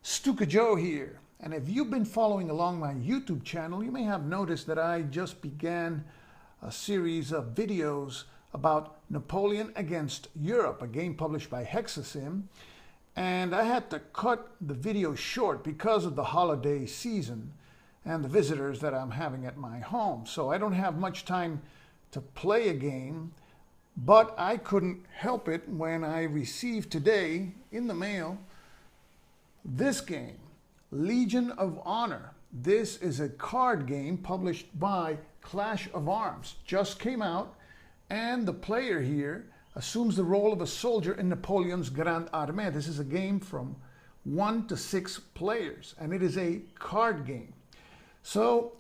Stuka Joe here, and if you've been following along my YouTube channel, you may have noticed that I just began a series of videos about Napoleon Against Europe, a game published by Hexasim, and I had to cut the video short because of the holiday season and the visitors that I'm having at my home. So I don't have much time to play a game, but I couldn't help it when I received today in the mail this game, Legion of Honor. This is a card game published by Clash of Arms. Just came out, and the player here assumes the role of a soldier in Napoleon's Grande Armée. This is a game from 1 to 6 players, and it is a card game. So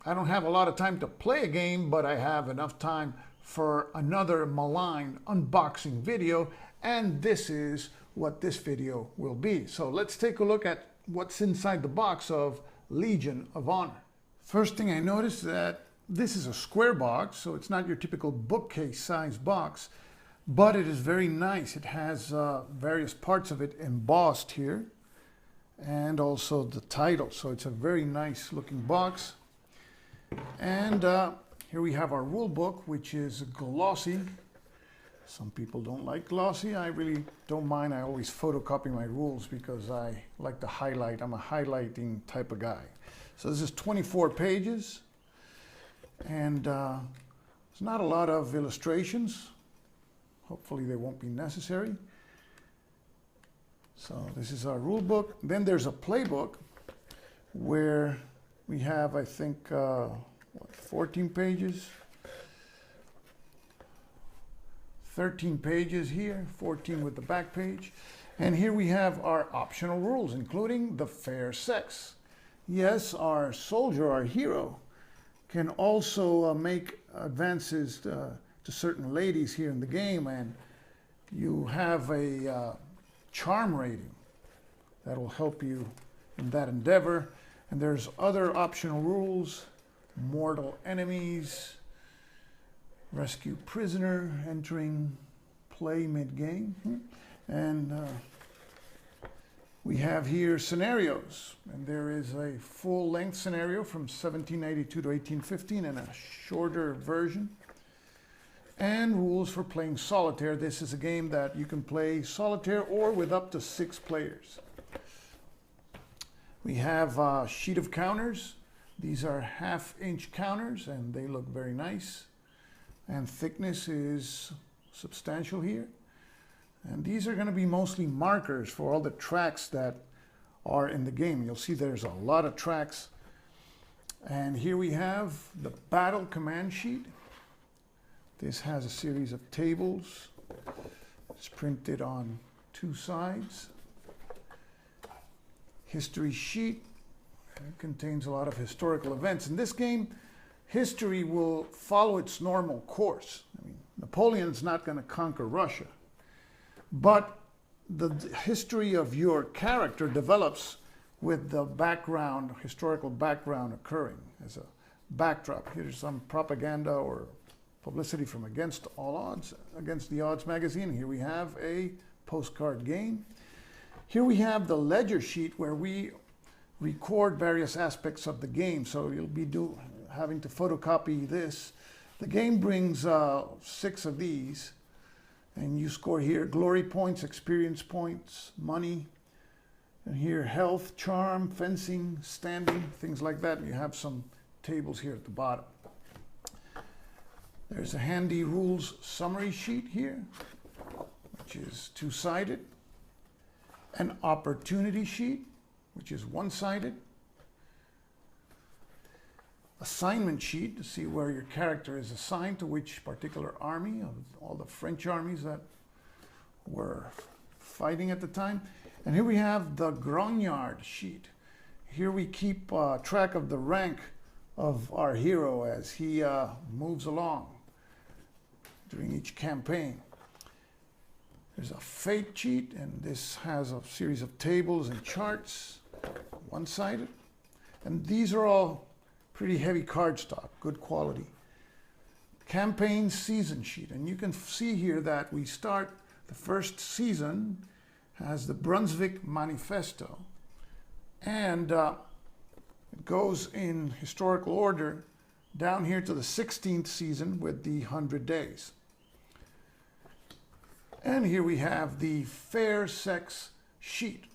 I don't have a lot of time to play a game, but I have enough time for another maligned unboxing video, and this is what this video will be. So let's take a look at what's inside the box of Legion of Honor. First thing I noticed that this is a square box, so it's not your typical bookcase size box, but it is very nice. It has various parts of it embossed here, and also the title. So it's a very nice looking box. And here we have our rule book, which is glossy. Some people don't like glossy. I really don't mind. I always photocopy my rules because I like to highlight. I'm a highlighting type of guy. So this is 24 pages, and there's not a lot of illustrations. Hopefully they won't be necessary. So this is our rule book. Then there's a playbook where we have, I think, 14 pages. 13 pages here, 14 with the back page. And here we have our optional rules, including the fair sex. Yes, our soldier, our hero, can also make advances to certain ladies here in the game, and you have a charm rating that will help you in that endeavor. And there's other optional rules: mortal enemies, rescue prisoner, entering play mid-game. And we have here scenarios, and there is a full-length scenario from 1792 to 1815 and a shorter version. And rules for playing solitaire. This is a game that you can play solitaire or with up to 6 players. We have a sheet of counters. These are half-inch counters, and they look very nice. And thickness is substantial here. And these are going to be mostly markers for all the tracks that are in the game. You'll see there's a lot of tracks. And here we have the battle command sheet. This has a series of tables. It's printed on 2 sides. History sheet. It contains a lot of historical events. In this game, history will follow its normal course. I mean, Napoleon's not going to conquer Russia, but the history of your character develops with the background, historical background occurring as a backdrop. Here's some propaganda or publicity from Against All Odds, Against the Odds magazine. Here we have a postcard game. Here we have the ledger sheet where we record various aspects of the game. So you'll be having to photocopy this. The game brings 6 of these, and you score here glory points, experience points, money, and here health, charm, fencing, standing, things like that. And you have some tables here at the bottom. There's a handy rules summary sheet here, which is 2-sided. An opportunity sheet, which is 1-sided. Assignment sheet to see where your character is assigned to which particular army of all the French armies that were fighting at the time. And here we have the grognard sheet. Here we keep track of the rank of our hero as he moves along during each campaign. There's a fate sheet, and this has a series of tables and charts, 1-sided. And these are all pretty heavy cardstock, good quality. Campaign season sheet, and you can see here that we start the first season has the Brunswick Manifesto, And it goes in historical order down here to the 16th season with the 100 days. And here we have the fair sex sheet,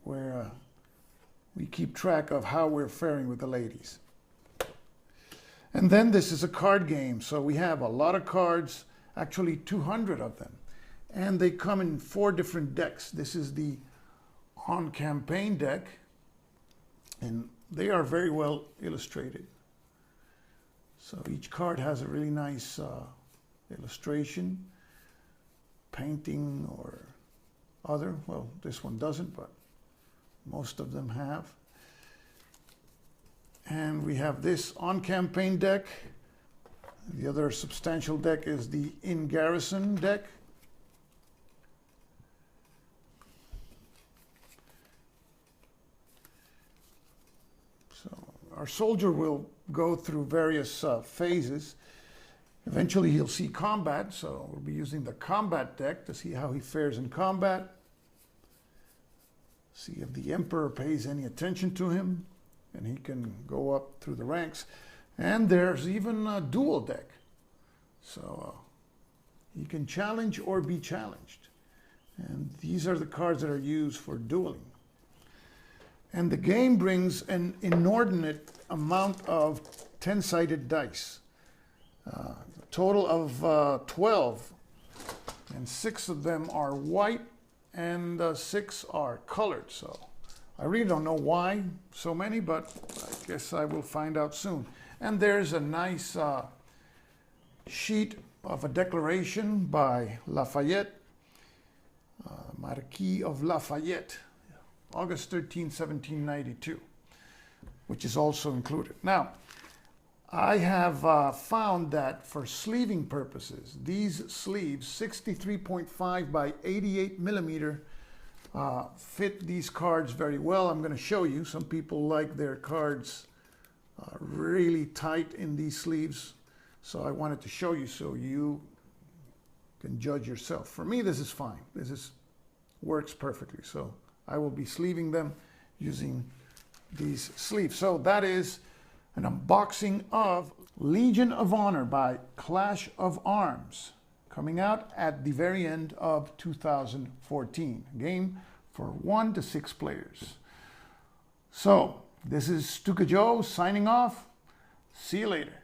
where we keep track of how we're faring with the ladies. And then this is a card game, so we have a lot of cards, actually 200 of them. And they come in 4 different decks. This is the on-campaign deck, and they are very well illustrated. So each card has a really nice illustration, painting or other. Well, this one doesn't, but most of them have. And we have this on-campaign deck. The other substantial deck is the in-garrison deck. So our soldier will go through various phases. Eventually he'll see combat, so we'll be using the combat deck to see how he fares in combat. See if the Emperor pays any attention to him, and he can go up through the ranks. And there's even a duel deck. So he can challenge or be challenged. And these are the cards that are used for dueling. And the game brings an inordinate amount of 10-sided dice. A total of 12. And 6 of them are white and 6 are colored. So I really don't know why so many, but I guess I will find out soon. And there's a nice sheet of a declaration by Lafayette, Marquis of Lafayette, August 13, 1792, which is also included. Now, I have found that for sleeving purposes, these sleeves, 63.5 by 88 millimeter, fit these cards very well. I'm going to show you. Some people like their cards really tight in these sleeves, so I wanted to show you so you can judge yourself. For me, this is fine. Works perfectly. So I will be sleeving them using these sleeves. So that is an unboxing of Legion of Honor by Clash of Arms, coming out at the very end of 2014. A game for 1 to 6 players. So this is Stuka Joe signing off. See you later.